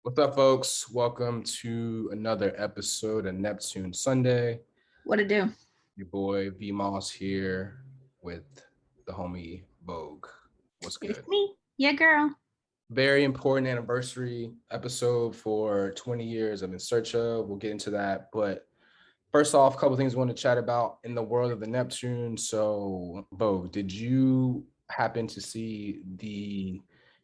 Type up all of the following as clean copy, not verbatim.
What's up, folks? Welcome to another episode of Neptune Sunday. What it do? Your boy V Moss here with the homie Vogue. What's good? It's me. Yeah, girl. Very important anniversary episode for 20 years of In Search Of. We'll get into that. But first off, a couple things we want to chat about in the world of the Neptune. So, Vogue, did you happen to see the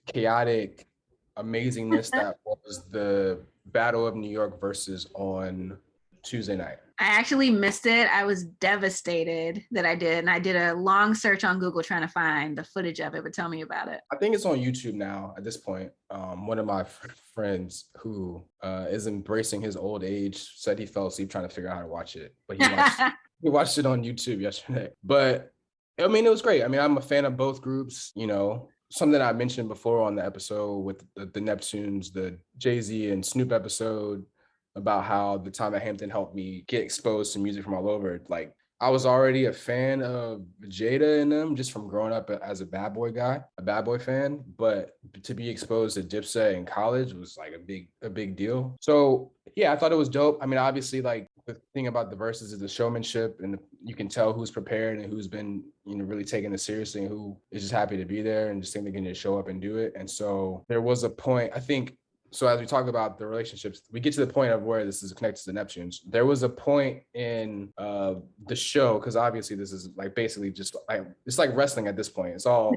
chaotic amazingness that was the Battle of New York Versus on Tuesday night? I actually missed it. I was devastated that I did. And I did a long search on Google trying to find the footage of it, but tell me about it. I think it's on YouTube now at this point. One of my friends who is embracing his old age said he fell asleep trying to figure out how to watch it, but he watched it on YouTube yesterday. But I mean, it was great. I mean, I'm a fan of both groups, you know. Something I mentioned before on the episode with the Neptunes, the Jay-Z and Snoop episode, about how the time at Hampton helped me get exposed to music from all over. Like, I was already a fan of Jada and them just from growing up as a bad boy guy, a bad boy fan. But to be exposed to Dipset in college was like a big deal. So yeah, I thought it was dope. I mean, obviously, like the thing about the verses is the showmanship, and you can tell who's prepared and who's been, you know, really taking it seriously and who is just happy to be there and just think they can just show up and do it. And so there was a point, I think. So as we talk about the relationships, we get to the point of where this is connected to the Neptunes. There was a point in the show, because obviously this is like basically just like, it's like wrestling at this point. It's all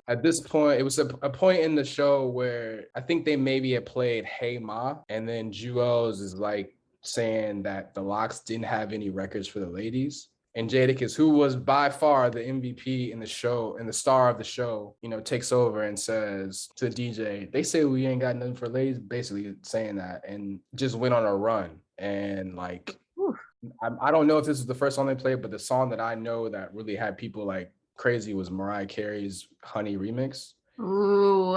at this point. It was a point in the show where I think they maybe had played Hey Ma, and then Jewels is like saying that the Locks didn't have any records for the ladies. And Jadakiss, who was by far the MVP in the show and the star of the show, you know, takes over and says to the DJ, they say we ain't got nothing for ladies, basically saying that, and just went on a run. And like, I don't know if this is the first song they played, but the song that I know that really had people like crazy was Mariah Carey's Honey remix. Ooh.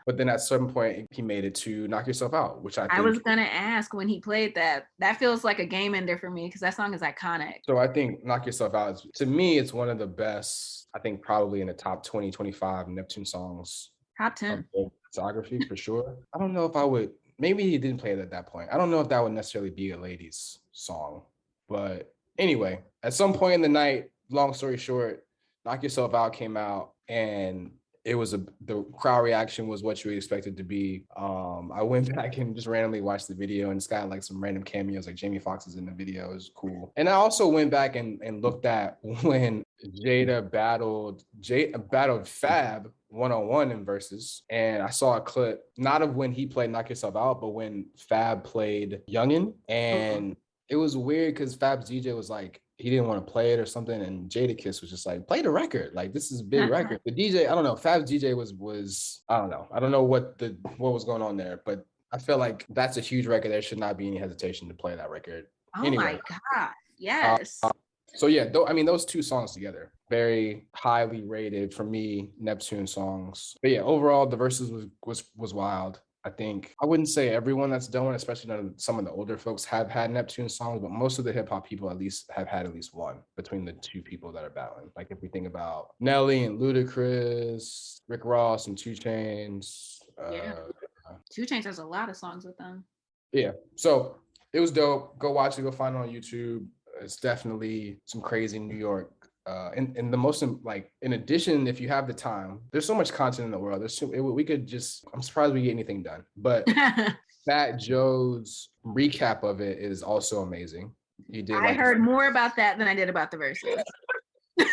But then at some point he made it to Knock Yourself Out, which I was gonna ask when he played that. That feels like a game ender for me because that song is iconic. So I think Knock Yourself Out is, to me, it's one of the best, I think probably in the top 20, 25 Neptune songs. Top 10. Discography for sure. I don't know if I would, maybe he didn't play it at that point. I don't know if that would necessarily be a ladies song. But anyway, at some point in the night, long story short, Knock Yourself Out came out, and it was the crowd reaction was what you would expect it to be. I went back and just randomly watched the video, and it's got like some random cameos, like Jamie Foxx is in the video. It was cool. And I also went back and looked at when Jada battled Fab one-on-one in Versus, and I saw a clip, not of when he played Knock Yourself Out, but when Fab played Youngin', and it was weird because Fab's DJ was like, he didn't want to play it or something, and Jadakiss was just like, play the record, like this is a big record. The DJ, I don't know, Fab's DJ was I don't know what was going on there, but I feel like that's a huge record. There should not be any hesitation to play that record. Oh anyway. My god, yes. So yeah, I mean, those two songs together, very highly rated for me Neptune songs. But yeah, overall the verses was wild. I think I wouldn't say everyone that's done it, especially some of the older folks have had Neptune songs, but most of the hip hop people at least have had at least one between the two people that are battling. Like if we think about Nelly and Ludacris, Rick Ross and 2 Chainz. 2 Chainz has a lot of songs with them. Yeah, so it was dope. Go watch it. Go find it on YouTube. It's definitely some crazy New York. And the most, like, in addition, if you have the time, there's so much content in the world. I'm surprised we get anything done. But Fat Joe's recap of it is also amazing. I heard more about that than I did about the verses.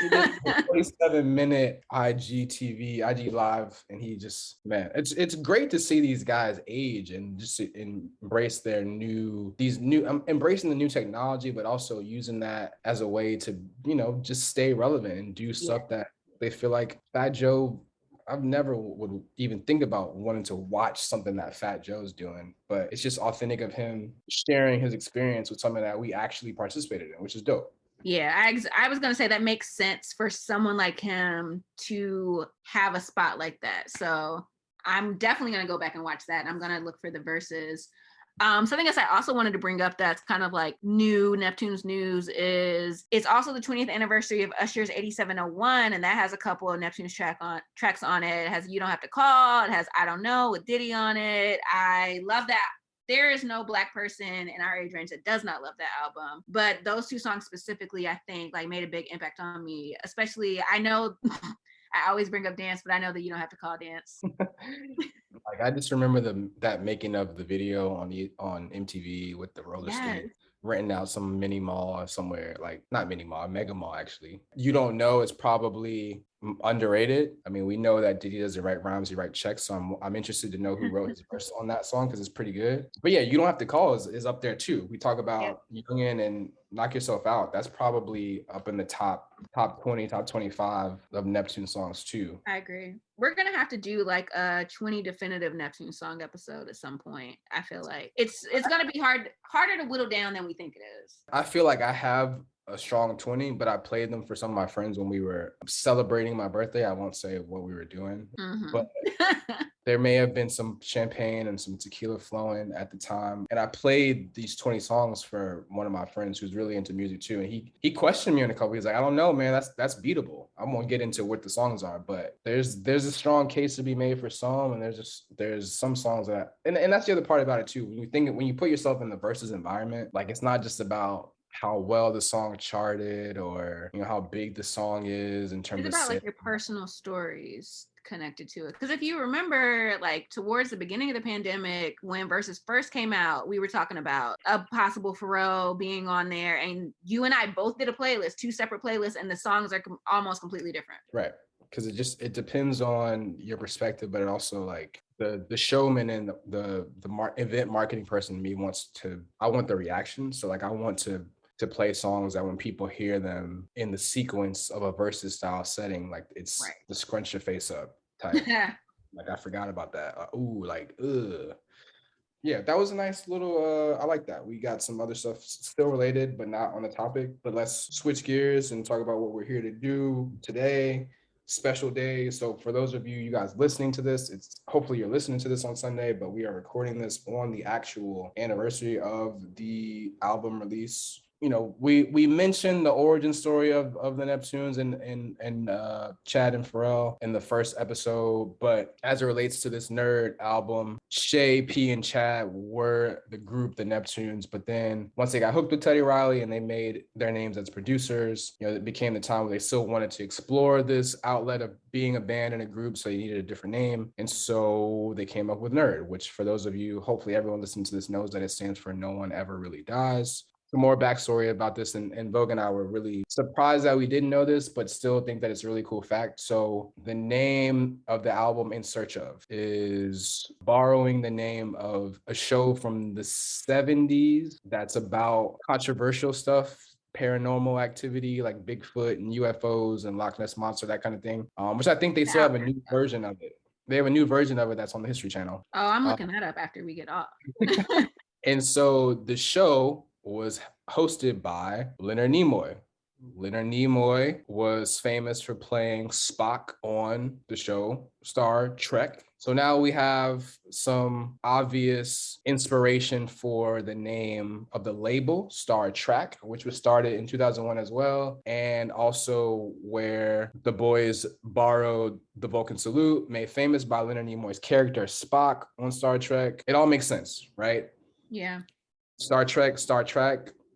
He did a 27-minute IG Live, and he just, man, it's great to see these guys age and just embrace embracing the new technology, but also using that as a way to, you know, just stay relevant and do stuff that they feel like. Fat Joe, I've never would even think about wanting to watch something that Fat Joe's doing, but it's just authentic of him sharing his experience with something that we actually participated in, which is dope. Yeah, I was going to say that makes sense for someone like him to have a spot like that. So I'm definitely going to go back and watch that. I'm going to look for the verses. Something else I also wanted to bring up that's kind of like new Neptunes news is it's also the 20th anniversary of Usher's 8701, and that has a couple of Neptunes tracks on it. It has You Don't Have to Call, it has I Don't Know with Diddy on it. I love that. There is no Black person in our age range that does not love that album. But those two songs specifically, I think, like made a big impact on me. Especially, I know I always bring up Dance, but I know that You Don't Have to Call Dance. Like I just remember that making of the video on MTV with the roller skate, renting out some mini mall somewhere, like not mini mall, mega mall actually. You Don't Know is probably underrated. I mean, we know that Diddy doesn't write rhymes, he writes checks. So I'm interested to know who wrote his verse on that song because it's pretty good. But yeah, You Don't Have to Call is up there too. We talk about Youngin and Knock Yourself Out. That's probably up in the top 20, top 25 of Neptune songs too. I agree. We're gonna have to do like a 20 definitive Neptune song episode at some point. I feel like it's gonna be harder to whittle down than we think it is. I feel like I have a strong 20, but I played them for some of my friends when we were celebrating my birthday. I won't say what we were doing, but there may have been some champagne and some tequila flowing at the time. And I played these 20 songs for one of my friends who's really into music too. And he questioned me on a couple. He's like, I don't know, man, that's beatable. I'm gonna get into what the songs are, but there's a strong case to be made for some, and there's some songs that, and that's the other part about it too. When you put yourself in the versus environment, like it's not just about how well the song charted or how big the song is in terms it's about like your personal stories connected to it. Because if you remember, like towards the beginning of the pandemic, when Versus first came out, we were talking about a possible Pharrell being on there, and you and I both did a playlist, 2 separate playlists, and the songs are almost completely different. Right. Because it depends on your perspective, but it also like the showman and the event marketing person in me I want the reaction. So like I want to play songs that when people hear them in the sequence of a versus style setting, like it's the scrunch your face up type. Like I forgot about that. Yeah, that was a nice little, I like that. We got some other stuff still related, but not on the topic. But let's switch gears and talk about what we're here to do today. Special day. So for those of you guys listening to this, hopefully you're listening to this on Sunday, but we are recording this on the actual anniversary of the album release. We mentioned the origin story of the Neptunes and Chad and Pharrell in the first episode, but as it relates to this Nerd album, Shae, P, and Chad were the group, the Neptunes. But then once they got hooked with Teddy Riley and they made their names as producers, it became the time where they still wanted to explore this outlet of being a band and a group, so they needed a different name. And so they came up with Nerd, which for those of you, hopefully everyone listening to this knows that it stands for No One Ever Really Dies. Some more backstory about this, and Vogue and I were really surprised that we didn't know this, but still think that it's a really cool fact. So the name of the album, In Search Of, is borrowing the name of a show from the 70s that's about controversial stuff, paranormal activity like Bigfoot and UFOs and Loch Ness Monster, that kind of thing, which I think they still have a new version of it. They have a new version of it that's on the History Channel. Oh, I'm looking that up after we get off. And so the show was hosted by Leonard Nimoy. Leonard Nimoy was famous for playing Spock on the show Star Trek. So now we have some obvious inspiration for the name of the label, Star Trek, which was started in 2001 as well. And also where the boys borrowed the Vulcan salute, made famous by Leonard Nimoy's character Spock on Star Trek. It all makes sense, right? Yeah. Star Trek,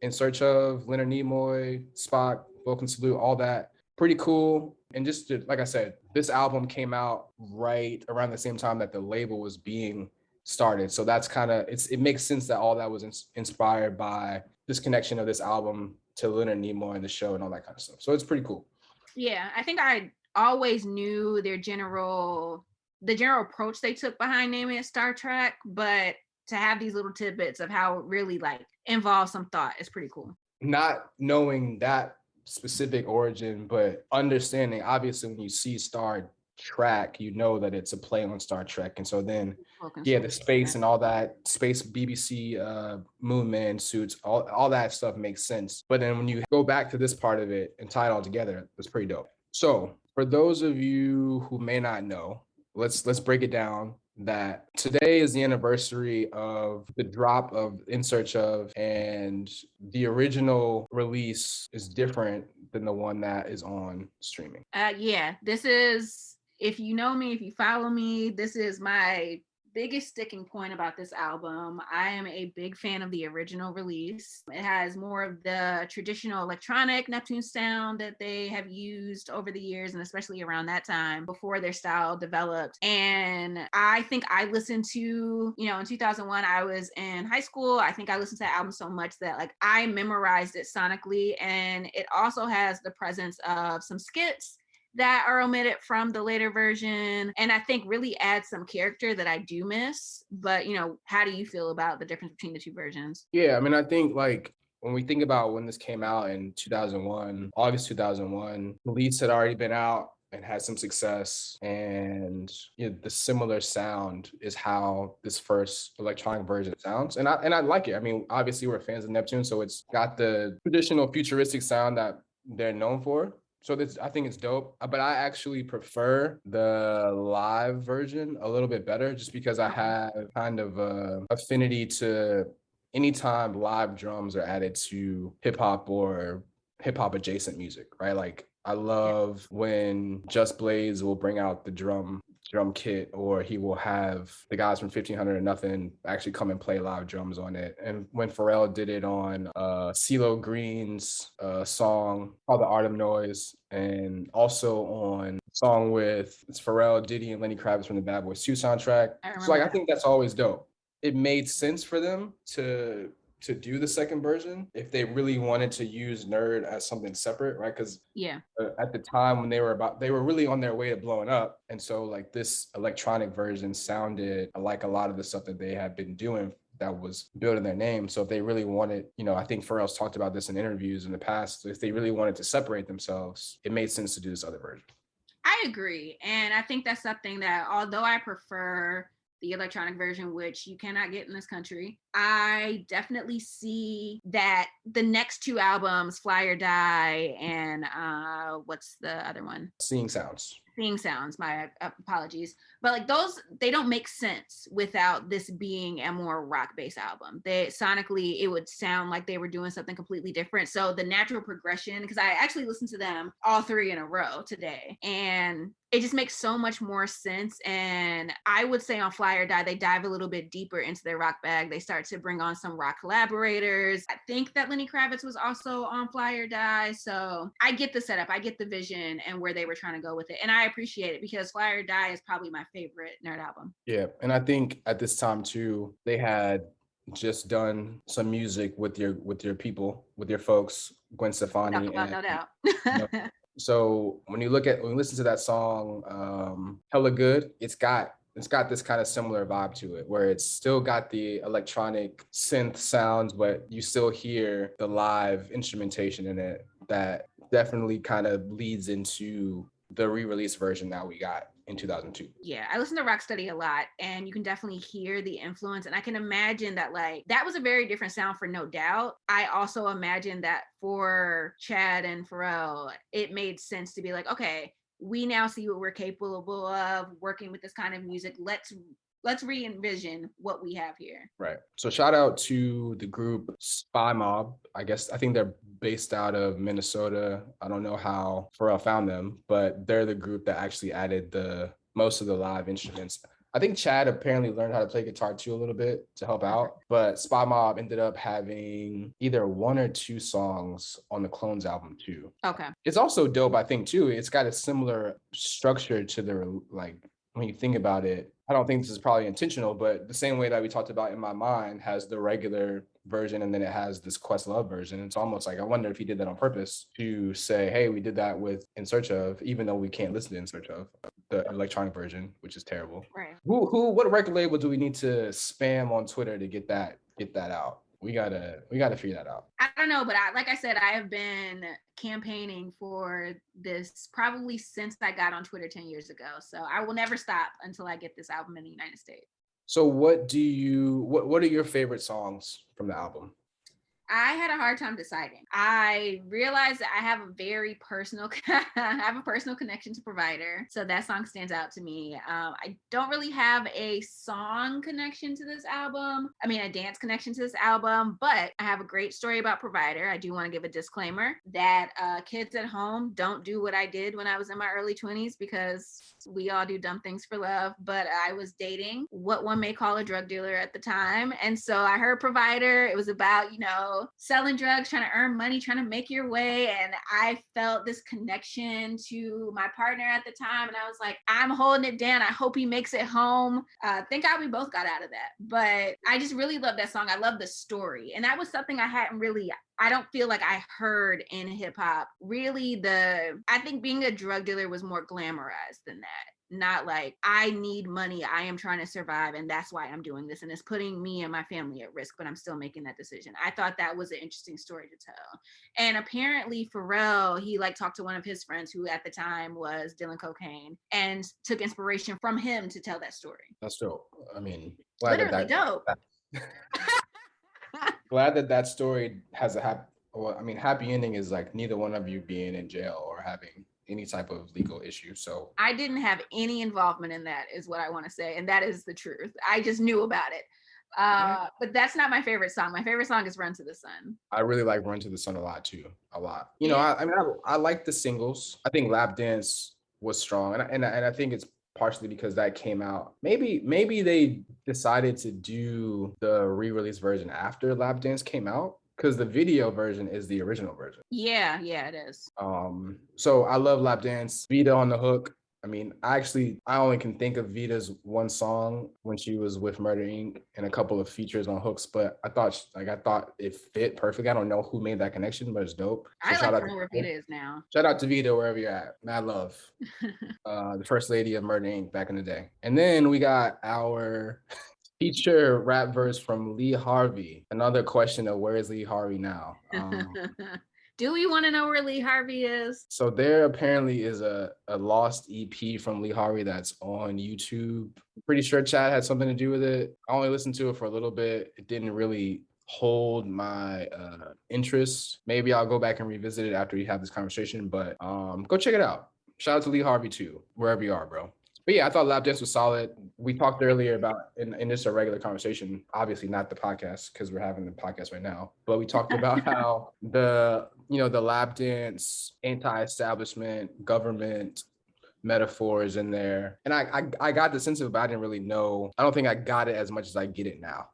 In Search Of, Leonard Nimoy, Spock, Vulcan Salute, all that. Pretty cool. And just like I said, this album came out right around the same time that the label was being started. So that's it makes sense that all that was inspired by this connection of this album to Leonard Nimoy and the show and all that kind of stuff. So it's pretty cool. Yeah, I think I always knew the general approach they took behind naming it Star Trek, but to have these little tidbits of how it really like involves some thought is pretty cool. Not knowing that specific origin, but understanding, obviously when you see Star Trek, you know that it's a play on Star Trek. And so then, the space and all that, space BBC Moon Man suits, all that stuff makes sense. But then when you go back to this part of it and tie it all together, it's pretty dope. So for those of you who may not know, let's break it down. that today is the anniversary of the drop of In Search Of, and the original release is different than the one that is on streaming. Yeah, this is, if you know me, if you follow me, this is my biggest sticking point about this album. I am a big fan of the original release. It has more of the traditional electronic Neptune sound that they have used over the years, and especially around that time before their style developed. And I think I listened to, in 2001, I was in high school. I think I listened to that album so much that like I memorized it sonically. And it also has the presence of some skits that are omitted from the later version, and I think really adds some character that I do miss. But how do you feel about the difference between the two versions? Yeah, I mean, I think like when we think about when this came out in 2001, August 2001, Release had already been out and had some success, and the similar sound is how this first electronic version sounds, and I like it. I mean, obviously we're fans of Neptune, so it's got the traditional futuristic sound that they're known for. So I think it's dope, but I actually prefer the live version a little bit better, just because I have kind of a affinity to anytime live drums are added to hip hop or hip hop adjacent music, right? Like I love when Just Blaze will bring out the drum kit, or he will have the guys from 1500 or Nothing actually come and play live drums on it. And when Pharrell did it on CeeLo Green's song called The Art of Noise, and also on a song with it's Pharrell, Diddy, and Lenny Kravitz from the Bad Boys 2 soundtrack. So like I think that's always dope. It made sense for them to do the second version if they really wanted to use Nerd as something separate, right? Because at the time when they were really on their way to blowing up, and so like this electronic version sounded like a lot of the stuff that they had been doing that was building their name. So if they really wanted, I think Pharrell's talked about this in interviews in the past, if they really wanted to separate themselves, it made sense to do this other version. I agree, and I think that's something that, although I prefer the electronic version, which you cannot get in this country, I definitely see that the next two albums, Fly or Die, and what's the other one? Seeing Sounds, my apologies, but like those, they don't make sense without this being a more rock-based album. They sonically, it would sound like they were doing something completely different. So the natural progression, because I actually listened to them all three in a row today, and it just makes so much more sense. And I would say on Fly or Die, they dive a little bit deeper into their rock bag. They start to bring on some rock collaborators. I think that Lenny Kravitz was also on Fly or Die. So I get the setup, I get the vision and where they were trying to go with it. And I appreciate it, because Fly or Die is probably my favorite Nerd album. Yeah. And I think at this time too, they had just done some music with your people, with your folks, Gwen Stefani. No doubt. So when you listen to that song, Hella Good, it's got this kind of similar vibe to it, where it's still got the electronic synth sounds, but you still hear the live instrumentation in it that definitely kind of leads into the re-release version that we got in 2002. Yeah, I listen to Rocksteady a lot, and you can definitely hear the influence. And I can imagine that like that was a very different sound for No Doubt. I also imagine that for Chad and Pharrell, it made sense to be like, okay, we now see what we're capable of working with this kind of music. Let's re-envision what we have here. Right. So shout out to the group Spy Mob. I think they're based out of Minnesota. I don't know how Pharrell found them, but they're the group that actually added most of the live instruments. I think Chad apparently learned how to play guitar too a little bit to help out, but Spy Mob ended up having either one or two songs on the Clones album too. Okay. It's also dope, I think too. It's got a similar structure to the, like, when you think about it, I don't think this is probably intentional, but the same way that we talked about In My Mind has the regular version and then it has this Questlove version. It's almost like, I wonder if he did that on purpose to say, hey, we did that with In Search Of, even though we can't listen to In Search Of, the electronic version, which is terrible. Right. What record label do we need to spam on Twitter to get that out? We gotta figure that out. I don't know, but like I said, I have been campaigning for this probably since I got on Twitter 10 years ago. So I will never stop until I get this album in the United States. So what are your favorite songs from the album? I had a hard time deciding. I realized that I have a very personal, I have a personal connection to Provider, so that song stands out to me. I don't really have a song connection to this album. I mean, a dance connection to this album, but I have a great story about Provider. I do want to give a disclaimer that kids at home, don't do what I did when I was in my early 20s, because we all do dumb things for love. But I was dating what one may call a drug dealer at the time, and so I heard Provider. It was about, selling drugs, trying to earn money, trying to make your way. And I felt this connection to my partner at the time. And I was like, I'm holding it down. I hope he makes it home. Thank God we both got out of that. But I just really love that song. I love the story. And that was something I don't feel like I heard in hip hop. Really, I think being a drug dealer was more glamorized than that. Not like, I need money, I am trying to survive, and that's why I'm doing this, and it's putting me and my family at risk, but I'm still making that decision. I thought that was an interesting story to tell. And apparently Pharrell, he talked to one of his friends who at the time was dealing cocaine and took inspiration from him to tell that story. That's dope. I mean, literally dope. Glad that story has a happy ending is like neither one of you being in jail or having any type of legal issue. So I didn't have any involvement in that, is what I want to say. And that is the truth. I just knew about it. But that's not my favorite song. My favorite song is Run to the Sun. I really like Run to the Sun a lot too. A lot. I like the singles. I think Lap Dance was strong. And I think it's partially because that came out. Maybe they decided to do the re-release version after Lap Dance came out, because the video version is the original version. Yeah, it is. So I love Lap Dance. Vita on the hook. I mean, I only can think of Vita's one song when she was with Murder Inc. and a couple of features on hooks, but I thought it fit perfectly. I don't know who made that connection, but it's dope. So I like to know where Vita is now. Shout out to Vita wherever you're at. Mad love. The first lady of Murder Inc. back in the day. And then we got our feature rap verse from Lee Harvey. Another question of where is Lee Harvey now? Do we want to know where Lee Harvey is? So there apparently is a lost EP from Lee Harvey that's on YouTube. I'm pretty sure Chad had something to do with it. I only listened to it for a little bit. It didn't really hold my interest. Maybe I'll go back and revisit it after we have this conversation, but go check it out. Shout out to Lee Harvey too, wherever you are, bro. But yeah, I thought Lap Dance was solid. We talked earlier about, in just a regular conversation, obviously not the podcast because we're having the podcast right now, but we talked about how the Lap Dance anti-establishment government metaphors in there. And I got the sense of it, but I didn't really know. I don't think I got it as much as I get it now.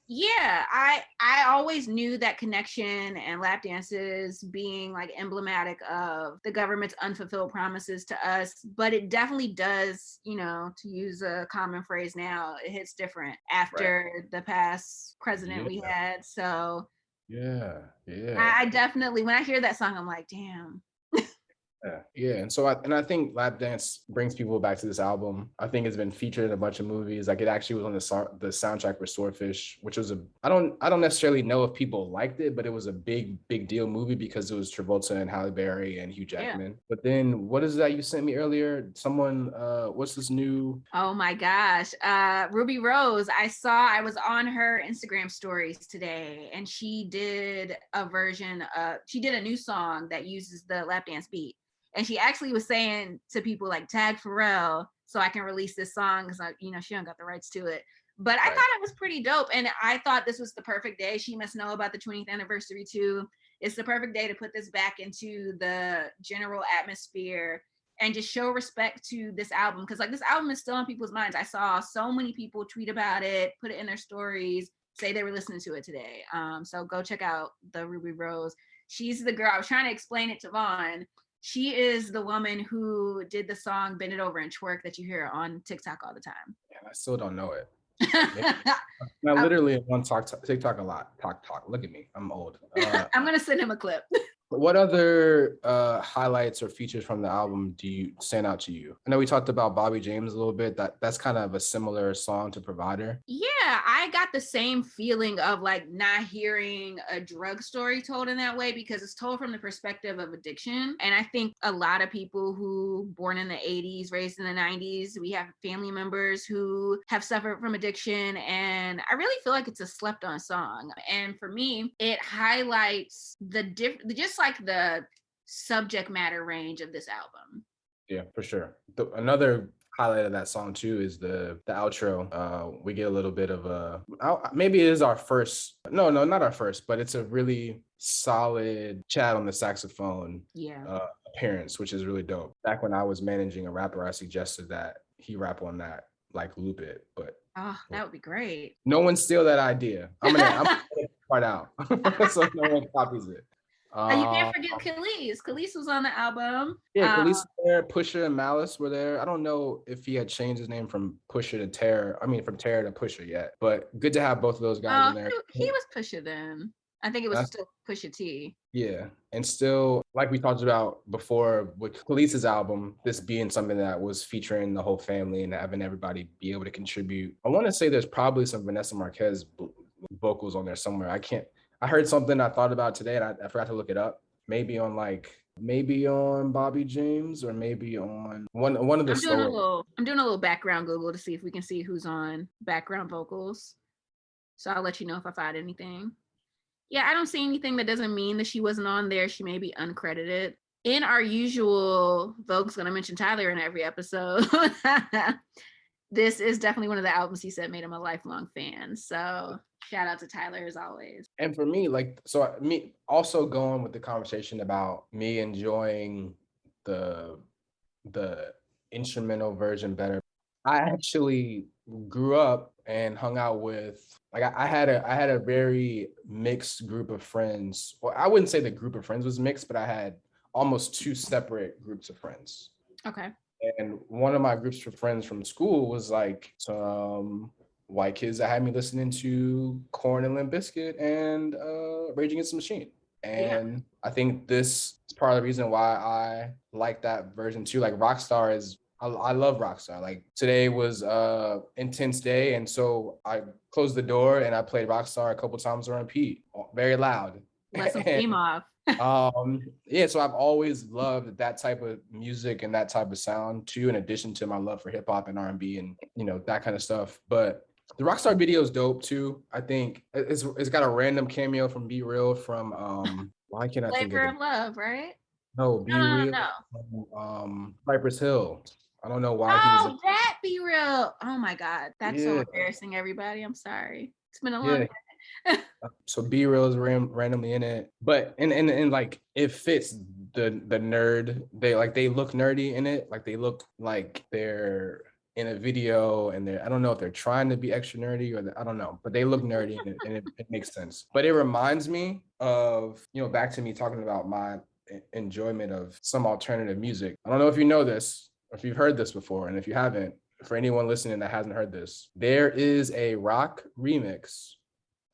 Yeah, I always knew that connection and lap dances being emblematic of the government's unfulfilled promises to us, but it definitely does, to use a common phrase now, it hits different after the past president we had. So yeah. I definitely, when I hear that song, I'm like, damn. Yeah. And so I think Lap Dance brings people back to this album. I think it's been featured in a bunch of movies. It actually was on the soundtrack for Swordfish, which was I don't necessarily know if people liked it, but it was a big deal movie because it was Travolta and Halle Berry and Hugh Jackman. Yeah. But then what is that you sent me earlier? Someone, what's this new? Oh my gosh. Ruby Rose. I was on her Instagram stories today, and she did she did a new song that uses the lap dance beat. And she actually was saying to people tag Pharrell so I can release this song because she don't got the rights to it. But I thought it was pretty dope. And I thought this was the perfect day. She must know about the 20th anniversary too. It's the perfect day to put this back into the general atmosphere and just show respect to this album. Because this album is still on people's minds. I saw so many people tweet about it, put it in their stories, say they were listening to it today. So go check out the Ruby Rose. She's the girl. I was trying to explain it to Vaughn. She is the woman who did the song Bend It Over and Twerk that you hear on TikTok all the time. Yeah, I still don't know it. I literally on TikTok a lot. Talk. Look at me. I'm old. I'm going to send him a clip. What other highlights or features from the album do you stand out to you? I know we talked about Bobby James a little bit. That's kind of a similar song to Provider. Yeah, I got the same feeling of like not hearing a drug story told in that way because it's told from the perspective of addiction. And I think a lot of people who born in the 80s, raised in the 90s, we have family members who have suffered from addiction. And I really feel like it's a slept on song. And for me, it highlights just like the subject matter range of this album. Yeah, for sure. Another highlight of that song too is the outro. We get a little bit of maybe it is our first. No, not our first, but it's a really solid Chad on the saxophone appearance, which is really dope. Back when I was managing a rapper, I suggested that he rap on that, like loop it, but that would be great. No one steal that idea. I'm gonna take the part out so no one copies it. You can't forget Khalees. Khalees was on the album. Yeah, Khalees was there. Pusha and Malice were there. I don't know if he had changed his name from Pusha to Terror. I mean, from Terror to Pusha yet. But good to have both of those guys in there. He was Pusha then. I think it was still Pusha T. Yeah, and still, like we talked about before with Khalees' album, this being something that was featuring the whole family and having everybody be able to contribute. I want to say there's probably some Vanessa Marquez vocals on there somewhere. I heard something I thought about today and I forgot to look it up. Maybe on Bobby James or maybe on one of the I'm doing a little background Google to see if we can see who's on background vocals. So I'll let you know if I find anything. Yeah, I don't see anything. That doesn't mean that she wasn't on there. She may be uncredited. In our usual, Vogue's gonna mention Tyler in every episode. This is definitely one of the albums he said made him a lifelong fan. So shout out to Tyler as always. And for me, me also going with the conversation about me enjoying the instrumental version better. I actually grew up and hung out with I had a very mixed group of friends. Well, I wouldn't say the group of friends was mixed, but I had almost two separate groups of friends. Okay. And one of my groups of friends from school was like some white kids that had me listening to Korn and Limp Bizkit and Rage Against the Machine. And I think this is part of the reason why I like that version too. Like Rockstar is, I love Rockstar. Like today was intense day. And so I closed the door and I played Rockstar a couple times on repeat, very loud. Let some steam off. So I've always loved that type of music and that type of sound too, in addition to my love for hip hop and R&B and, that kind of stuff. But the Rockstar video is dope too. I think it's got a random cameo from Be Real from why can't I think of it? Flavor of Love, right? No, Be Real. No. Cypress Hill. I don't know why. That Be Real. Oh my God, that's so embarrassing. Everybody, I'm sorry. It's been a long time. So Be Real is randomly in it, but and like it fits the nerd. They look nerdy in it. Like they look like they're in a video and I don't know if they're trying to be extra nerdy or I don't know, but they look nerdy and it makes sense. But it reminds me of, back to me talking about my enjoyment of some alternative music. I don't know if you know this or if you've heard this before, and if you haven't, for anyone listening that hasn't heard this, there is a rock remix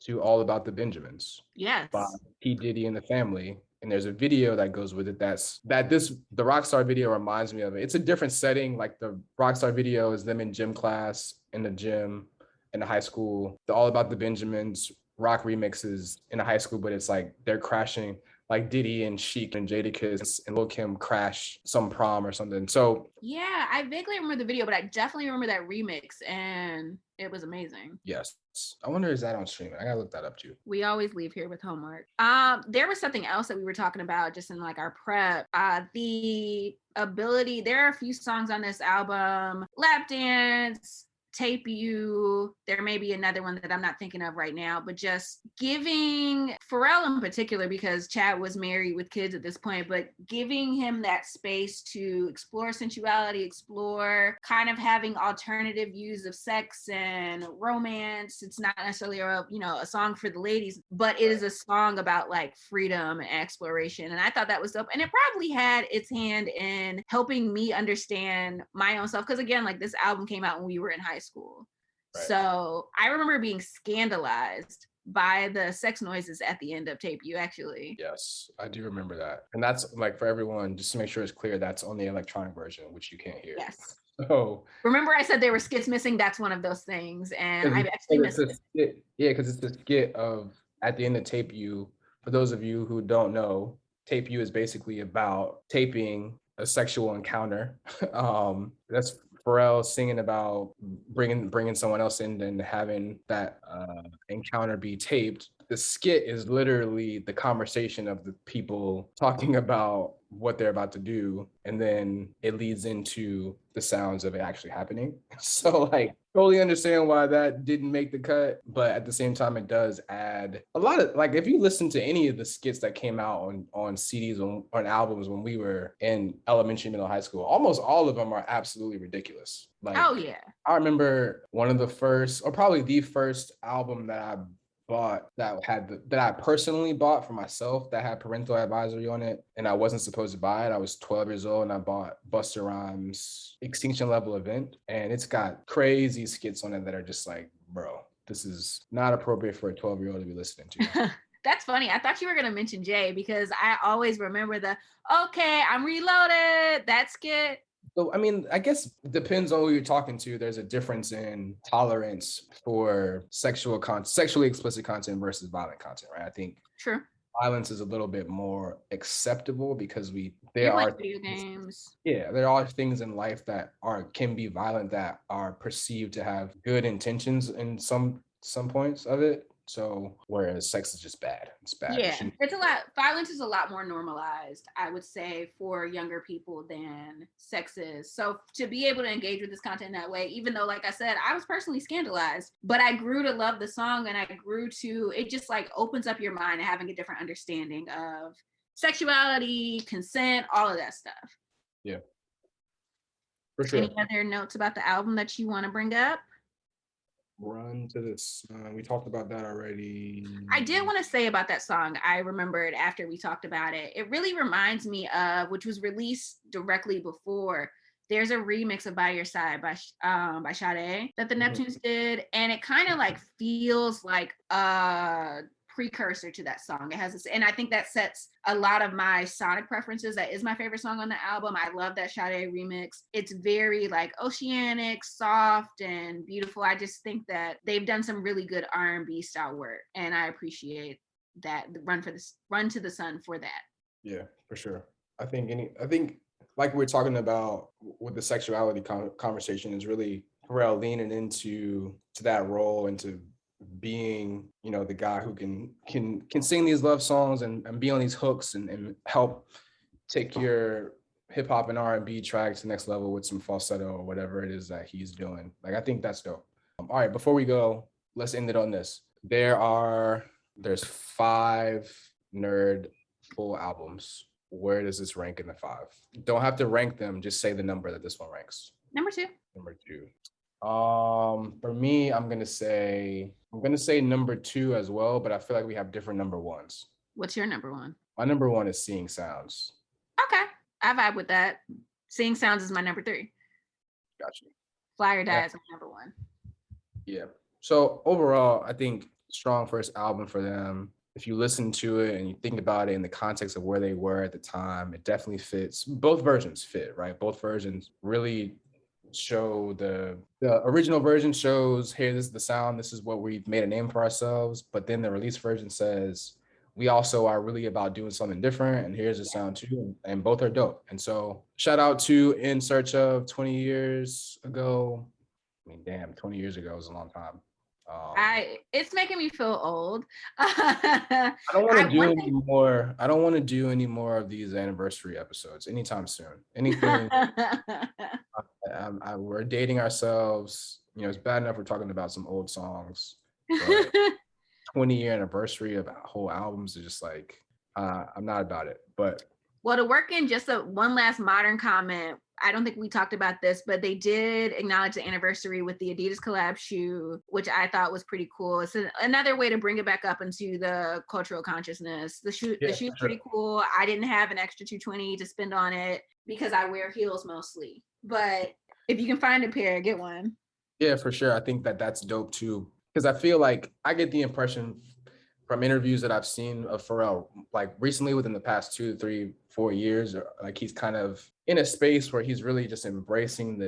to All About the Benjamins. Yes. By P. Diddy and the Family. And there's a video that goes with it the Rockstar video reminds me of it. It's a different setting. Like the Rockstar video is them in gym class, in the gym, in the high school. The All About the Benjamins rock remixes in the high school, but it's like they're crashing, like Diddy and Sheik and Jadakiss and Lil' Kim crash some prom or something. So yeah, I vaguely remember the video, but I definitely remember that remix and it was amazing. Yes. I wonder, is that on streaming? I gotta look that up too. We always leave here with homework. There was something else that we were talking about just in like our prep. The ability, there are a few songs on this album, Lap Dance, Tape You, there may be another one that I'm not thinking of right now, but just giving Pharrell in particular, because Chad was married with kids at this point, but giving him that space to explore sensuality, explore kind of having alternative views of sex and romance. It's not necessarily a song for the ladies, but it is a song about like freedom and exploration. And I thought that was dope. And it probably had its hand in helping me understand my own self. Because again, like this album came out when we were in high school. Right. So I remember being scandalized by the sex noises at the end of Tape You, actually. Yes, I do remember that. And that's like, for everyone, just to make sure it's clear, that's on the electronic version, which you can't hear. Yes. Oh, Remember I said there were skits missing? That's one of those things, and I actually it's missed a it. skit. Yeah, because it's the skit of at the end of Tape You. For those of you who don't know, Tape You is basically about taping a sexual encounter. That's Pharrell singing about bringing someone else in and having that encounter be taped. The skit is literally the conversation of the people talking about what they're about to do, and then it leads into the sounds of it actually happening. So like totally understand why that didn't make the cut, but at the same time it does add a lot of, like, if you listen to any of the skits that came out on CDs or on albums when we were in elementary, middle, high school, almost all of them are absolutely ridiculous. Oh Like yeah. I remember one of the first, or probably the first album that I bought that I personally bought for myself that had parental advisory on it, and I wasn't supposed to buy it. I was 12 years old and I bought Busta Rhymes' Extinction Level Event, and it's got crazy skits on it that are just like, bro, this is not appropriate for a 12-year-old to be listening to. That's funny. I thought you were gonna mention Jay because I always remember the "Okay, I'm reloaded" that skit. So, I mean, I guess it depends on who you're talking to. There's a difference in tolerance for sexually explicit content versus violent content, right? I think True. violence is a little bit more acceptable because there You like are video games. yeah, there are things in life that can be violent that are perceived to have good intentions in some points of it. So whereas sex is just bad. It's bad. It Yeah, shouldn't. it's a lot. Violence is a lot more normalized, I would say, for younger people than sex is. So to be able to engage with this content that way, even though, like I said, I was personally scandalized, but I grew to love the song, and I grew to, it just like opens up your mind and having a different understanding of sexuality, consent, all of that stuff. Yeah, for Any sure. other notes about the album that you want to bring up? Run to this. We talked about that already. I did want to say about that song. I remembered after we talked about it. It really reminds me of, which was released directly before. There's a remix of "By Your Side" by Shae that the Neptunes did, and it kind of like feels like a precursor to that song. It has this, and I think that sets a lot of my sonic preferences. That is my favorite song on the album. I love that Shae remix. It's very like oceanic, soft, and beautiful. I just think that they've done some really good R&B style work, and I appreciate that. Run to the Sun for that. Yeah, for sure. I think like we're talking about with the sexuality conversation is really Pharrell leaning into that role, into being, the guy who can sing these love songs and be on these hooks and help take your hip hop and R&B track to the next level with some falsetto or whatever it is that he's doing. Like, I think that's dope. All right, before we go, let's end it on this. There's 5 nerd full albums. Where does this rank in the 5? Don't have to rank them, just say the number that this one ranks. Number 2. Number 2. For me, I'm gonna say number 2 as well, but I feel like we have different number ones. What's your number 1? My number 1 is Seeing Sounds. Okay, I vibe with that. Seeing Sounds is my number 3. Gotcha. Fly or Die is my number 1. Yeah. So overall, I think strong first album for them. If you listen to it and you think about it in the context of where they were at the time, it definitely fits. Both versions fit, right? Both versions really show the original version shows, hey, this is the sound, this is what we've made a name for ourselves. But then the release version says, we also are really about doing something different, and here's the sound too, and both are dope. And so shout out to In Search Of 20 years ago. I mean, damn, 20 years ago is a long time. It's making me feel old. I don't want to do any more. I don't want to do any more of these anniversary episodes anytime soon. Anything. We're dating ourselves. It's bad enough we're talking about some old songs. But 20-year anniversary of whole albums is just like, I'm not about it. But well, to work in just one last modern comment, I don't think we talked about this, but they did acknowledge the anniversary with the Adidas collab shoe, which I thought was pretty cool. It's another way to bring it back up into the cultural consciousness. The shoe's pretty cool. I didn't have an extra $220 to spend on it because I wear heels mostly. But if you can find a pair, get one. Yeah, for sure. I think that's dope too. Because I feel like I get the impression from interviews that I've seen of Pharrell, like recently within the past 2, 3, 4 years, like he's kind of in a space where he's really just embracing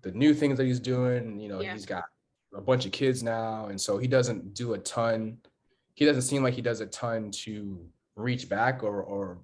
the new things that he's doing. You know, Yeah. he's got a bunch of kids now, and so he doesn't do a ton. He doesn't seem like he does a ton to reach back or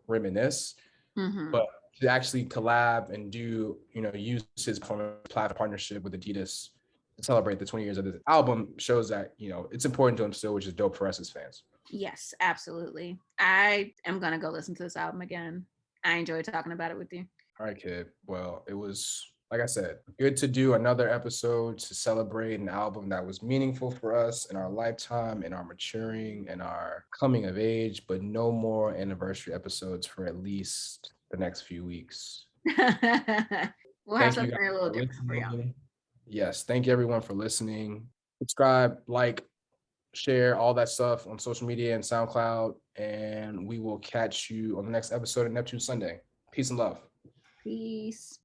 reminisce, Mm-hmm. but to actually collab and do, you know, use his partnership with Adidas to celebrate the 20 years of this album shows that, you know, it's important to him still, which is dope for us as fans. Yes, absolutely. I am gonna go listen to this album again. I enjoyed talking about it with you. All right, kid. Well, it was, like I said, good to do another episode to celebrate an album that was meaningful for us in our lifetime, in our maturing, and our coming of age, but no more anniversary episodes for at least the next few weeks. We'll have Thank you something guys a little for different for y'all. listening. Yes, thank you everyone for listening. Subscribe, like, share all that stuff on social media and SoundCloud, and we will catch you on the next episode of Neptune Sunday. Peace and love. Peace.